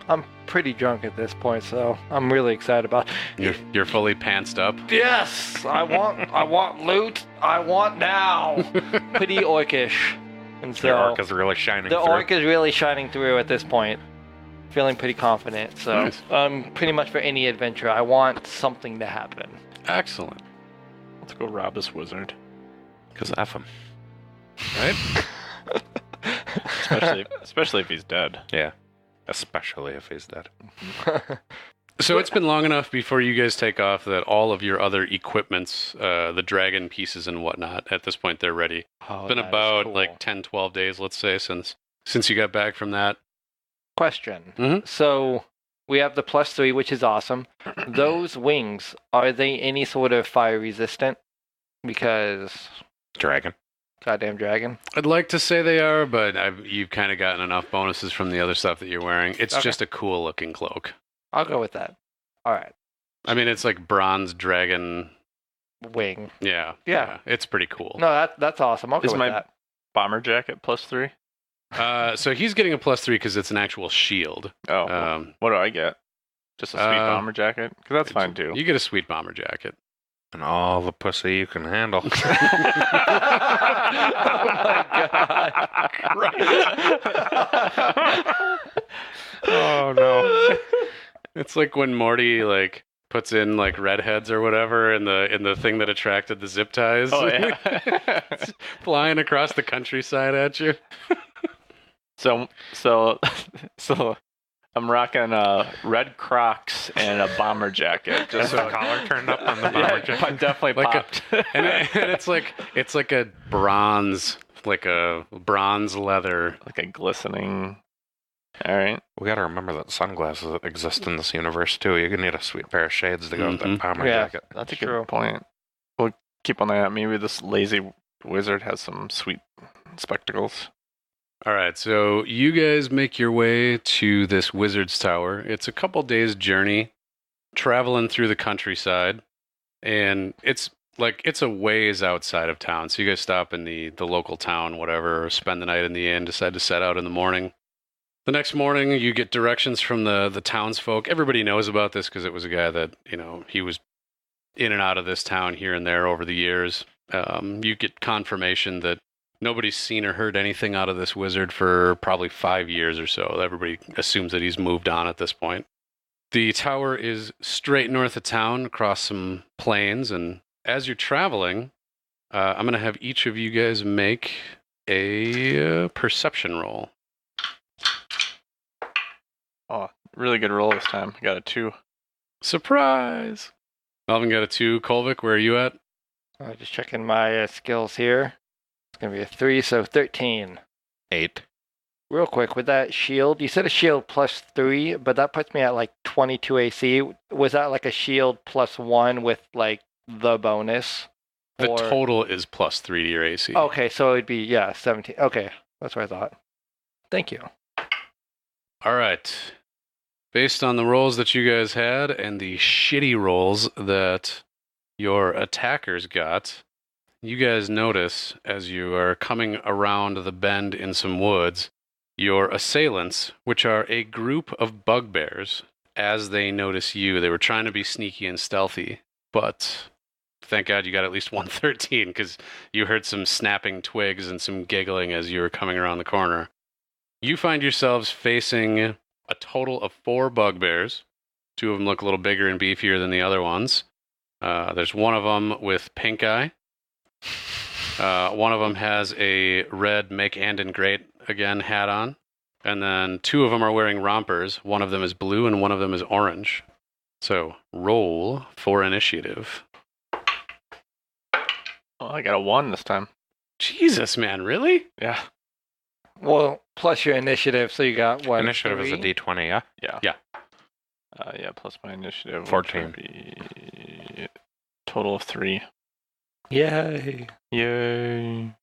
I'm pretty drunk at this point, so I'm really excited about. You're fully pantsed up. Yes, I want loot. I want now. Pretty orcish, and so The orc is really shining the through. orc is really shining through at this point. Feeling pretty confident, so Nice. pretty much for any adventure, I want something to happen. Excellent. Let's go rob this wizard. Because F him. Right? Especially if he's dead. Yeah. Especially if he's dead. So it's been long enough before you guys take off that all of your other equipments, the dragon pieces and whatnot, at this point they're ready. Oh, It's been that is about cool. like 10, 12 days, let's say, since you got back from that. Question. Mhm. So we have the +3, which is awesome. Those wings, are they any sort of fire resistant? Because Dragon. goddamn dragon. I'd like to say they are, but you've kind of gotten enough bonuses from the other stuff that you're wearing. It's Okay. just a cool looking cloak. I'll go with that. All right. I mean, it's like bronze dragon. Wing. Yeah. Yeah. It's pretty cool. No, that's awesome. I'll go Is with my- that. Bomber jacket +3. So he's getting a +3 because it's an actual shield. Oh, what do I get? Just a sweet bomber jacket? Because that's fine too. You get a sweet bomber jacket. And all the pussy you can handle. Oh my god. Oh no. It's like when Morty like puts in like redheads or whatever in the thing that attracted the zip ties. Oh yeah. It's flying across the countryside at you. So I'm rocking red Crocs and a bomber jacket. Just Just the so collar turned up on the bomber yeah, jacket. definitely Like popped. And it's like a bronze, like a bronze leather. like a glistening. All right. We gotta remember that sunglasses exist in this universe too. You're gonna need a sweet pair of shades to go with Mhm. that bomber Yeah. jacket. That's a True. good point. We'll keep on that. Maybe this lazy wizard has some sweet spectacles. All right, so you guys make your way to this wizard's tower. It's a couple days' journey traveling through the countryside, and it's a ways outside of town. So you guys stop in the local town, whatever, or spend the night in the inn, decide to set out in the morning. The next morning, you get directions from the townsfolk. Everybody knows about this because it was a guy that, he was in and out of this town here and there over the years. You get confirmation that nobody's seen or heard anything out of this wizard for probably 5 years or so. Everybody assumes that he's moved on at this point. The tower is straight north of town, across some plains, and as you're traveling, I'm going to have each of you guys make a perception roll. Oh, really good roll this time. I got a 2. Surprise! Melvin got a 2. Kolvik, where are you at? Just checking my skills here. It's going to be a 3, so 13. 8. Real quick, with that shield, you said a shield plus 3, but that puts me at like 22 AC. Was that like a shield plus 1 with like the bonus? The total is plus 3 to your AC. Okay, so it'd be, 17. Okay, that's what I thought. Thank you. All right. Based on the rolls that you guys had and the shitty rolls that your attackers got, you guys notice as you are coming around the bend in some woods, your assailants, which are a group of bugbears, as they notice you, they were trying to be sneaky and stealthy, but thank God you got at least 113 because you heard some snapping twigs and some giggling as you were coming around the corner. You find yourselves facing a total of 4 bugbears. 2 of them look a little bigger and beefier than the other ones. There's one of them with pink eye. One of them has a red Make Andon Great Again hat on. And then 2 of them are wearing rompers. One of them is blue and one of them is orange. So roll for initiative. Oh, I got a 1 this time. Jesus, man, really? Yeah. Well, plus your initiative, so you got what? Initiative is a 3? D20, yeah? Yeah. Plus my initiative. 14. Which would be total of 3. Yay. Yay.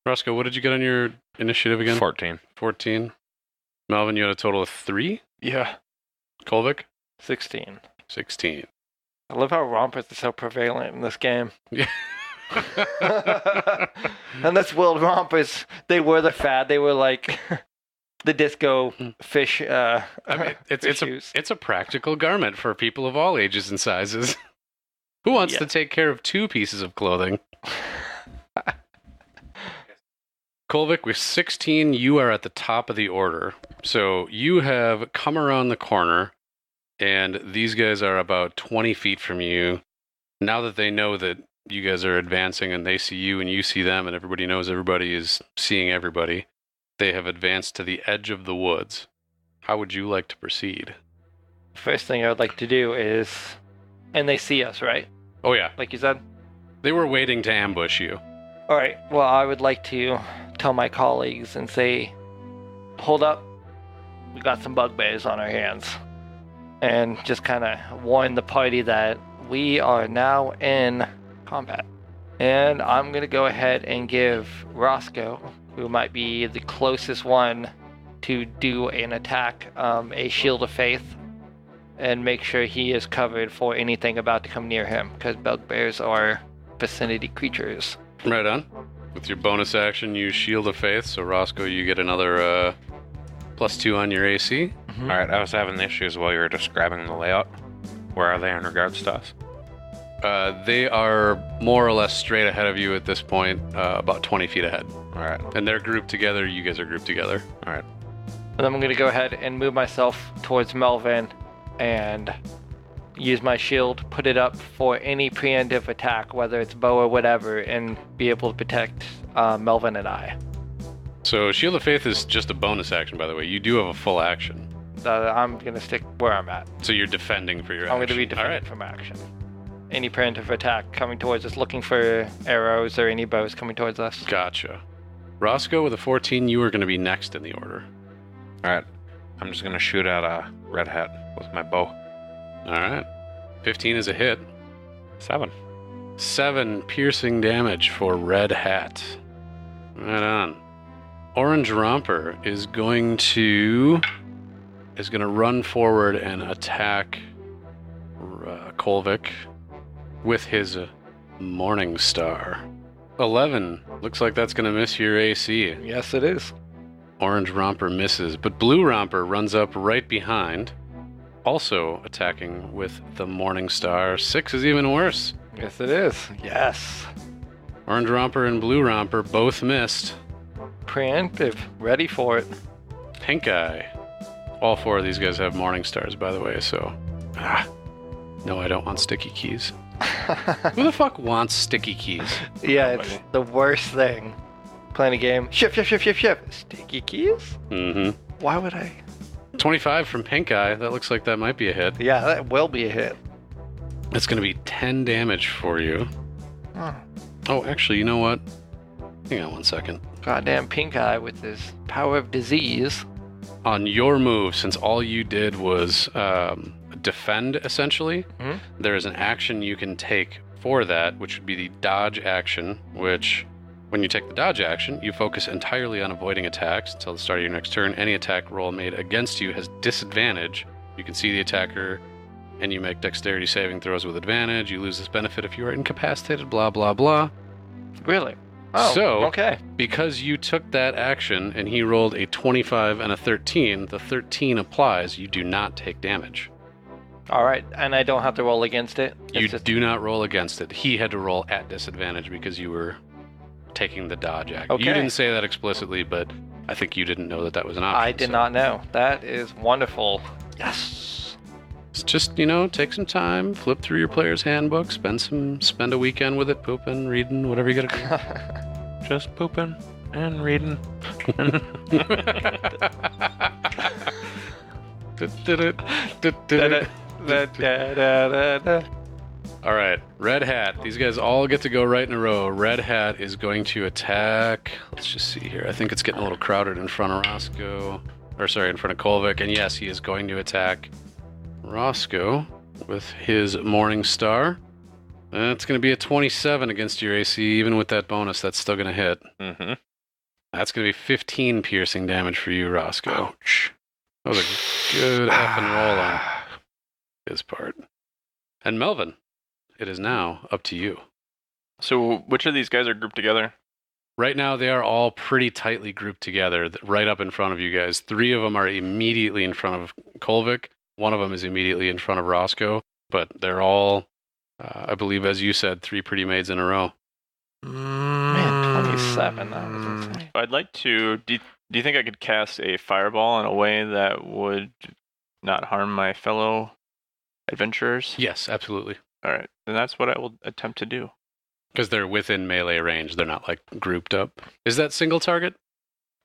Roscoe, what did you get on your initiative again? 14. 14. Melvin, you had a total of 3? Yeah. Kolvik? 16. 16. I love how rompers are so prevalent in this game. Yeah. And that's World Rompers. They were the fad. They were like the disco fish. I mean, fish shoes. it's a practical garment for people of all ages and sizes. Who wants to take care of 2 pieces of clothing? Kolvik, with 16, you are at the top of the order. So you have come around the corner, and these guys are about 20 feet from you. Now that they know that you guys are advancing and they see you and you see them and everybody knows everybody is seeing everybody, they have advanced to the edge of the woods. How would you like to proceed? First thing I would like to do is, and they see us, right? Oh yeah, Like you said? they were waiting to ambush you. All right. Well, I would like to tell my colleagues and say, hold up. We got some bugbears on our hands. And just kind of warn the party that we are now in combat. And I'm going to go ahead and give Roscoe, who might be the closest one to do an attack, a shield of faith, and make sure he is covered for anything about to come near him, because bugbears are vicinity creatures. Right on. With your bonus action, use Shield of Faith. So Roscoe, you get another +2 on your AC. Mm-hmm. Alright, I was having issues while you were describing the layout. Where are they in regards to us? They are more or less straight ahead of you at this point, about 20 feet ahead. Alright. And they're grouped together. You guys are grouped together. Alright. And I'm going to go ahead and move myself towards Melvin and use my shield, put it up for any preemptive attack, whether it's bow or whatever, and be able to protect Melvin and I. So Shield of Faith is just a bonus action, by the way. You do have a full action. I'm going to stick where I'm at. So you're defending for your I'm going action. to be defending All right. from action. Any preemptive attack coming towards us, looking for arrows or any bows coming towards us. Gotcha. Roscoe, with a 14, you are going to be next in the order. Alright. I'm just gonna shoot at a red hat with my bow. All right. 15 is a hit. 7. 7 piercing damage for Red Hat. Right on. Orange Romper is going to run forward and attack Kolvik with his Morning Star. 11. Looks like that's going to miss your AC. Yes, it is. Orange Romper misses, but Blue Romper runs up right behind, also attacking with the Morning Star. 6 is even worse. Yes, it is. Yes. Orange Romper and Blue Romper both missed. Preemptive. Ready for it. Pink Eye. All 4 of these guys have Morning Stars, by the way, so... No, I don't want sticky keys. Who the fuck wants sticky keys? Yeah, it's the worst thing. Playing a game. Shift. Sticky keys? Mm-hmm. Why would I? 25 from Pink Eye. That looks like that might be a hit. Yeah, that will be a hit. That's going to be 10 damage for you. Oh. Oh, actually, you know what? Hang on one second. Goddamn Pink Eye with his power of disease. On your move, since all you did was defend, essentially, there is an action you can take for that, which would be the dodge action, which, when you take the dodge action, you focus entirely on avoiding attacks until the start of your next turn. Any attack roll made against you has disadvantage. You can see the attacker, and you make dexterity saving throws with advantage. You lose this benefit if you are incapacitated, blah, blah, blah. Really? Oh, so, okay. Because you took that action and he rolled a 25 and a 13, the 13 applies. You do not take damage. All right, and I don't have to roll against it? You do not roll against it. He had to roll at disadvantage because you were taking the dodge action. Okay. You didn't say that explicitly, but I think you didn't know that that was an option. I did not know. That is wonderful. Yes. It's just, take some time, flip through your player's handbook, spend a weekend with it, pooping, reading, whatever you gotta do. Just pooping and reading. All right, Red Hat. These guys all get to go right in a row. Red Hat is going to attack. Let's just see here. I think it's getting a little crowded in front of Roscoe. In front of Kolvik. And yes, he is going to attack Roscoe with his Morning Star. That's going to be a 27 against your AC. Even with that bonus, that's still going to hit. Mm-hmm. That's going to be 15 piercing damage for you, Roscoe. Ouch. That was a good up and roll on his part. And Melvin, it is now up to you. So which of these guys are grouped together? Right now, they are all pretty tightly grouped together, right up in front of you guys. 3 of them are immediately in front of Kolvik. 1 of them is immediately in front of Roscoe. But they're all, I believe, as you said, 3 pretty maids in a row. Man, 27. That was insane. I'd like to... Do you think I could cast a fireball in a way that would not harm my fellow adventurers? Yes, absolutely. All right. Then that's what I will attempt to do. Because they're within melee range. They're not, grouped up. Is that single target?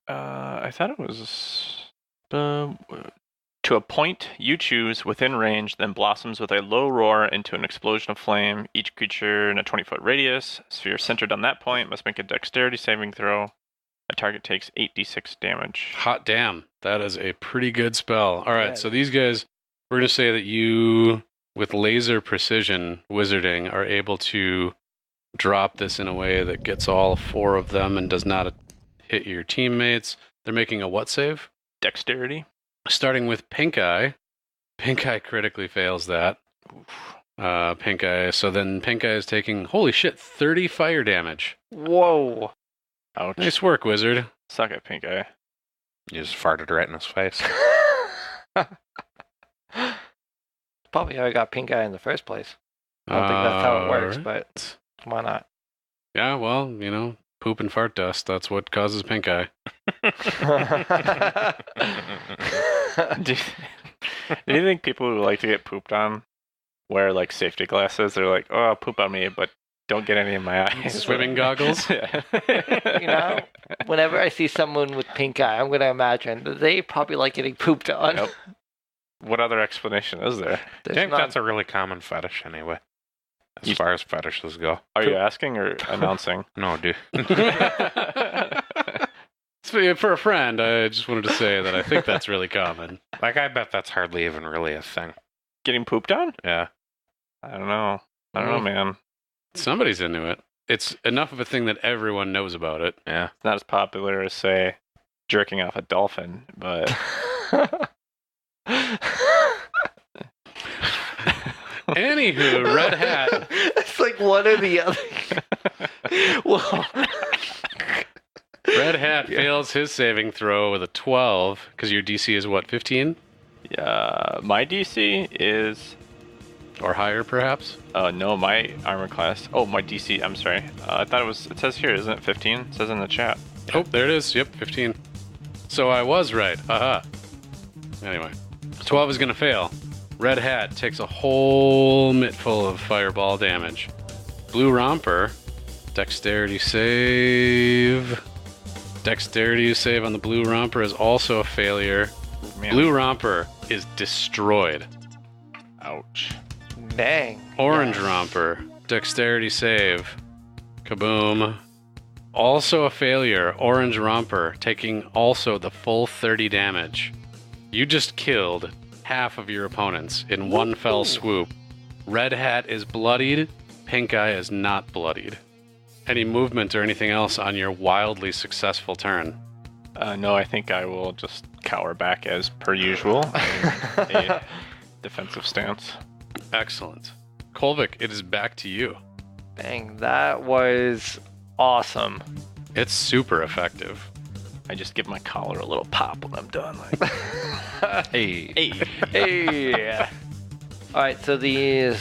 I thought it was... to a point you choose within range, then blossoms with a low roar into an explosion of flame. Each creature in a 20-foot radius, sphere centered on that point, must make a dexterity saving throw. A target takes 8d6 damage. Hot damn. That is a pretty good spell. All right, Yeah. so these guys, we're going to say that you, with laser precision wizarding, are able to drop this in a way that gets all 4 of them and does not hit your teammates. They're making a what save? Dexterity. Starting with Pink Eye. Pink Eye critically fails that. Pink Eye. So then Pink Eye is taking, holy shit, 30 fire damage. Whoa. Ouch. Nice work, wizard. Suck it, Pink Eye. You just farted right in his face. Probably how I got pink eye in the first place. I don't think that's how it works, but why not? Yeah, well, poop and fart dust, that's what causes Pink Eye. do you think people who like to get pooped on wear safety glasses? They're like, oh, poop on me, but don't get any in my eyes. Swimming goggles? Yeah. Whenever I see someone with pink eye, I'm going to imagine that they probably like getting pooped on. Nope. What other explanation is there? I think that's a really common fetish anyway. As far as fetishes go. Are you asking or announcing? No, dude. For a friend, I just wanted to say that I think that's really common. I bet that's hardly even really a thing. Getting pooped on? Yeah. I don't know, man. Somebody's into it. It's enough of a thing that everyone knows about it. Yeah. It's not as popular as, say, jerking off a dolphin, but... Anywho, Red Hat. It's like one or the other. Well, Red Hat fails his saving throw with a 12 because your DC is what, 15 Yeah, my DC is. or higher, perhaps? No, my armor class. Oh, my DC. I'm sorry. I thought it was. It says here, isn't it 15? It says in the chat. Oh, there it is. Yep, 15. So I was right. Haha. Anyway, 12 is gonna fail. Red Hat takes a whole mitt full of fireball damage. Blue Romper, dexterity save. Dexterity save on the Blue Romper is also a failure. Man. Blue Romper is destroyed. Ouch. dang. Orange Romper, dexterity save. Kaboom. Also a failure. Orange Romper taking also the full 30 damage. You just killed half of your opponents in one fell swoop. Red Hat is bloodied. Pink Eye is not bloodied. Any movement or anything else on your wildly successful turn? No, I think I will just cower back as per usual. A defensive stance. Excellent. Kolvik, it is back to you. Dang, that was awesome. It's super effective. I just give my collar a little pop when I'm done. Like, Hey. Hey. Alright, so these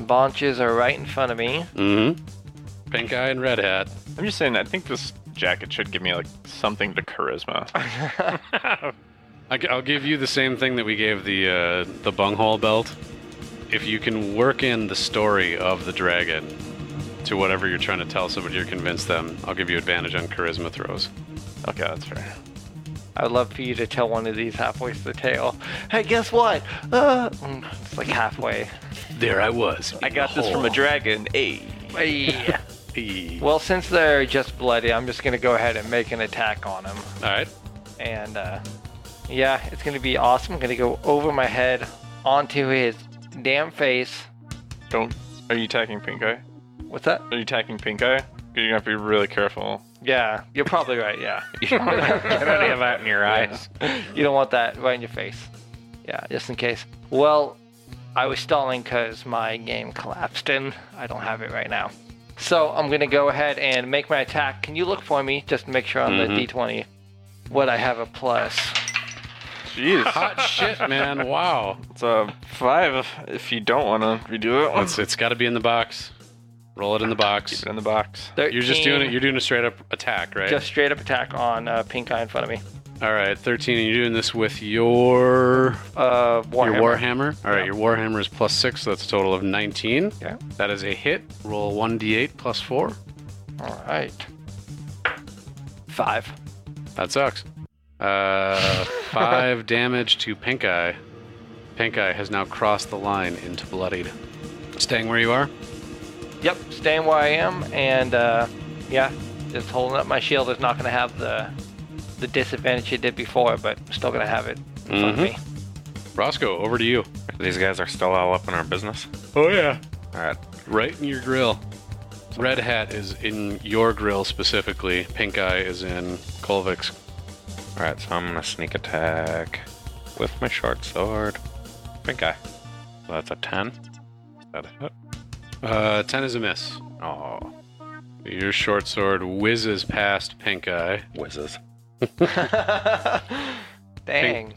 bonches are right in front of me. Mm-hmm. Pink Eye and Red Hat. I'm just saying, I think this jacket should give me like something to charisma. I'll give you the same thing that we gave the bunghole belt. If you can work in the story of the dragon to whatever you're trying to tell somebody or convince them, I'll give you advantage on charisma throws. Okay, that's fair. I would love for you to tell one of these halfway to the tail. Hey, guess what? It's like halfway. There I was. I got this from a dragon. Hey. Hey. Hey. Well, since they're just bloody, I'm just going to go ahead and make an attack on them. All right. And, yeah, it's going to be awesome. I'm going to go over my head onto his damn face. Are you attacking Pink Eye? What's that? Are you attacking Pink Eye? You're gonna have to be really careful. Yeah, you're probably right, yeah. Get any of that in your eyes. You don't want that right in your face. Yeah, just in case. Well, I was stalling because my game collapsed and I don't have it right now. So I'm going to go ahead and make my attack. Can you look for me just to make sure on the D20 what I have a plus? Jeez. Hot shit, man. Wow. It's a 5 if you don't want to redo it. It's got to be in the box. Roll it in the box. Keep it in the box. 13, You're just doing it. You're doing a straight up attack, right? Just straight up attack on Pink Eye in front of me. All right, 13. And you're doing this with your Warhammer. Your Warhammer. All right, Yeah. your Warhammer is +6, so that's a total of 19. Yeah. That is a hit. Roll 1d8 +4. All right. 5. That sucks. 5 damage to Pink Eye. Pink Eye has now crossed the line into bloodied. Staying where you are. Yep, staying where I am, and yeah, just holding up my shield is not going to have the disadvantage it did before, but still going to have it in front of me. Roscoe, over to you. These guys are still all up in our business. Oh yeah. All right. Right in your grill. Red Hat is in your grill specifically. Pink Eye is in Kolvik's. All right, so I'm gonna sneak attack with my short sword. Pink Eye. So that's a 10. Is that a hit? 10 is a miss. Oh, Your short sword whizzes past Pink Eye. whizzes. Dang.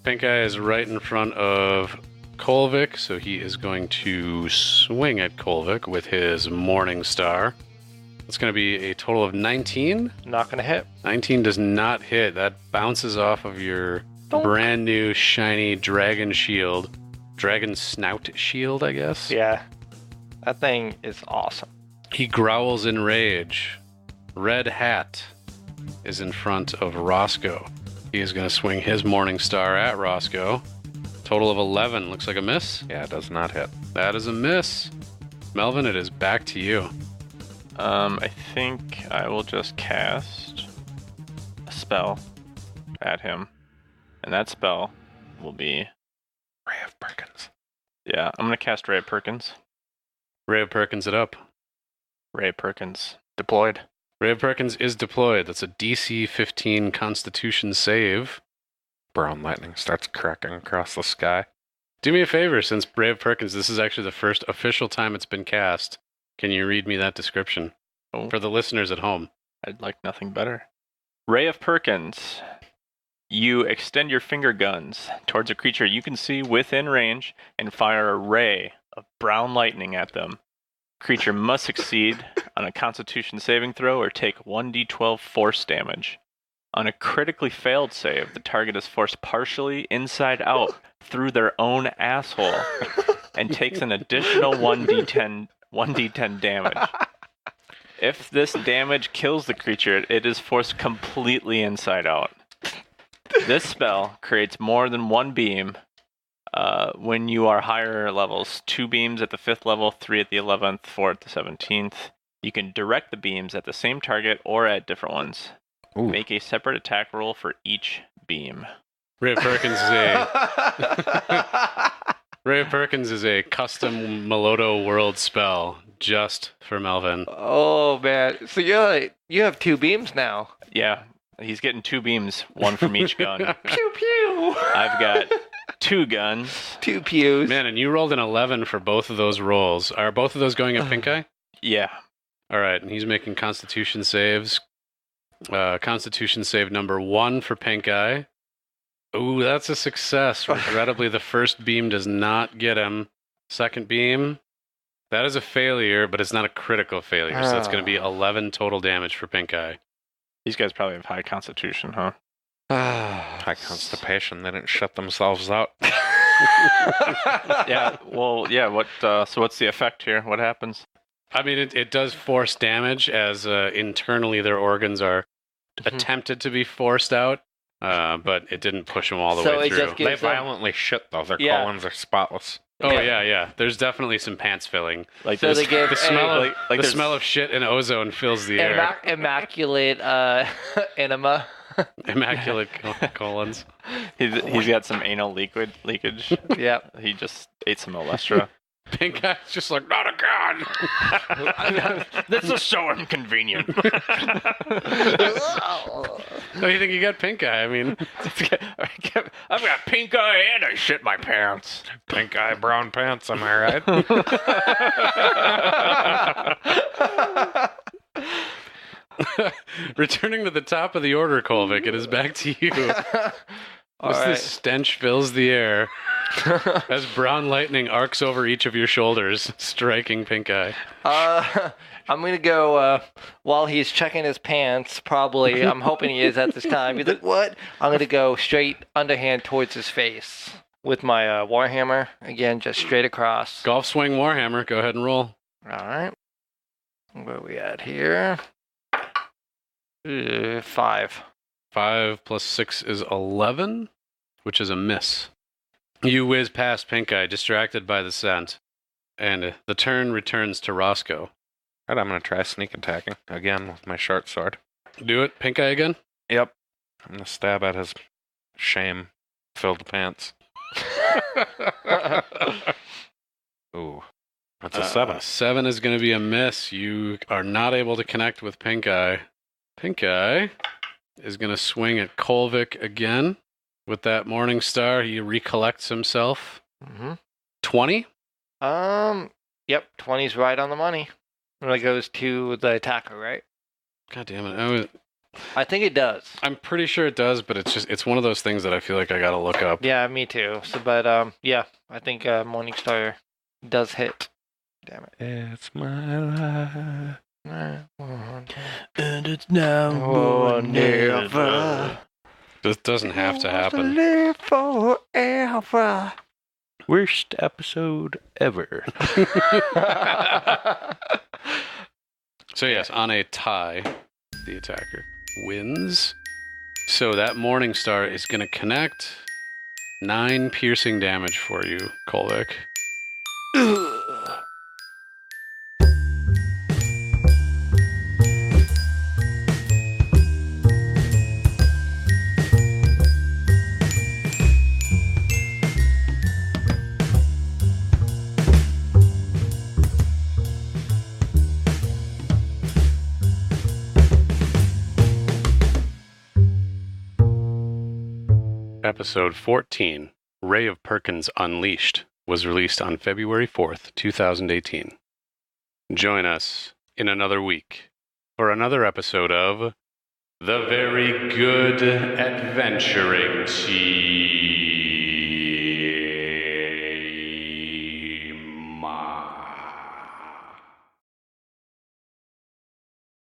Pink Eye is right in front of Kolvik, so he is going to swing at Kolvik with his Morning Star. It's going to be a total of 19. Not going to hit. 19 does not hit. That bounces off of your brand new shiny dragon shield. Dragon snout shield, I guess. Yeah. That thing is awesome. He growls in rage. Red Hat is in front of Roscoe. He is going to swing his Morning Star at Roscoe. Total of 11. Looks like a miss. Yeah, it does not hit. That is a miss. Melvin, it is back to you. I think I will just cast a spell at him, and that spell will be Ray of Perkins. Yeah, I'm gonna cast Ray of Perkins. Ray of Perkins it up. Ray of Perkins deployed. Ray of Perkins is deployed. That's a DC 15 Constitution save. Brown lightning starts cracking across the sky. Do me a favor, since Brave Perkins, this is actually the first official time it's been cast. Can you read me that description for the listeners at home? I'd like nothing better. Ray of Perkins. You extend your finger guns towards a creature you can see within range and fire a ray of brown lightning at them. Creature must succeed on a Constitution saving throw or take 1d12 force damage. On a critically failed save, the target is forced partially inside out through their own asshole and takes an additional 1d10 damage. If this damage kills the creature, it is forced completely inside out. This spell creates more than one beam when you are higher levels. 2 beams at the 5th level, 3 at the 11th, 4 at the 17th. You can direct the beams at the same target or at different ones. Ooh. Make a separate attack roll for each beam. Ray Perkins is a custom Melodo world spell just for Melvin. Oh man! So you have 2 beams now. Yeah, he's getting 2 beams, 1 from each gun. Pew pew. I've got 2 guns, 2 pews. Man, and you rolled an 11 for both of those rolls. Are both of those going at Pink Eye? Yeah. All right, and he's making Constitution saves. Constitution save number 1 for Pink Eye. Ooh, that's a success. Regrettably, the first beam does not get him. Second beam, that is a failure, but it's not a critical failure. So that's going to be 11 total damage for Pink Eye. These guys probably have high constitution, huh? High constipation. They didn't shut themselves out. Yeah. Well, yeah. What? So what's the effect here? What happens? I mean, it does force damage as internally their organs are attempted to be forced out, but it didn't push them all the way through. They violently shit, though. Their colons are spotless. Oh, yeah. There's definitely some pants filling. Like so the smell of shit and ozone fills the air. Immaculate enema. Immaculate colons. He's got some anal leakage. Yeah. He just ate some Olestra. Pink Eye's just like, not again! This is so inconvenient. How do you think you got Pink Eye? I mean, I've got pink eye and I shit my pants. Pink eye, brown pants, am I right? Returning to the top of the order, Kolvik, it is back to you. This stench fills the air as brown lightning arcs over each of your shoulders, striking Pink Eye. I'm going to go, while he's checking his pants, probably, I'm hoping he is at this time. He's like, what? I'm going to go straight underhand towards his face with my Warhammer. Again, just straight across. Golf swing Warhammer. Go ahead and roll. All right. Where are we at here? 5. 5 plus 6 is 11, which is a miss. You whiz past Pink Eye, distracted by the scent, and the turn returns to Roscoe. All right, I'm going to try sneak attacking again with my short sword. Do it, Pink Eye again? Yep. I'm going to stab at his shame-filled pants. Ooh, that's a 7. 7 is going to be a miss. You are not able to connect with Pink Eye. Pink Eye is going to swing at Kolvik again. With that Morning Star, he recollects himself. 20? Yep, 20's right on the money. When it goes to the attacker, right? God damn it. I think it does. I'm pretty sure it does, but it's one of those things that I feel like I got to look up. Yeah, me too. So, but yeah, I think Morning Star does hit. Damn it. It's my life. And it's now or never. This doesn't have to happen. Live forever. Worst episode ever. So yes, on a tie, the attacker wins. So that Morning Star is going to connect. 9 piercing damage for you, Kolvik. Episode 14, Ray of Perkins Unleashed was released on February 4th, 2018. Join us in another week for another episode of The Very Good Adventuring Team.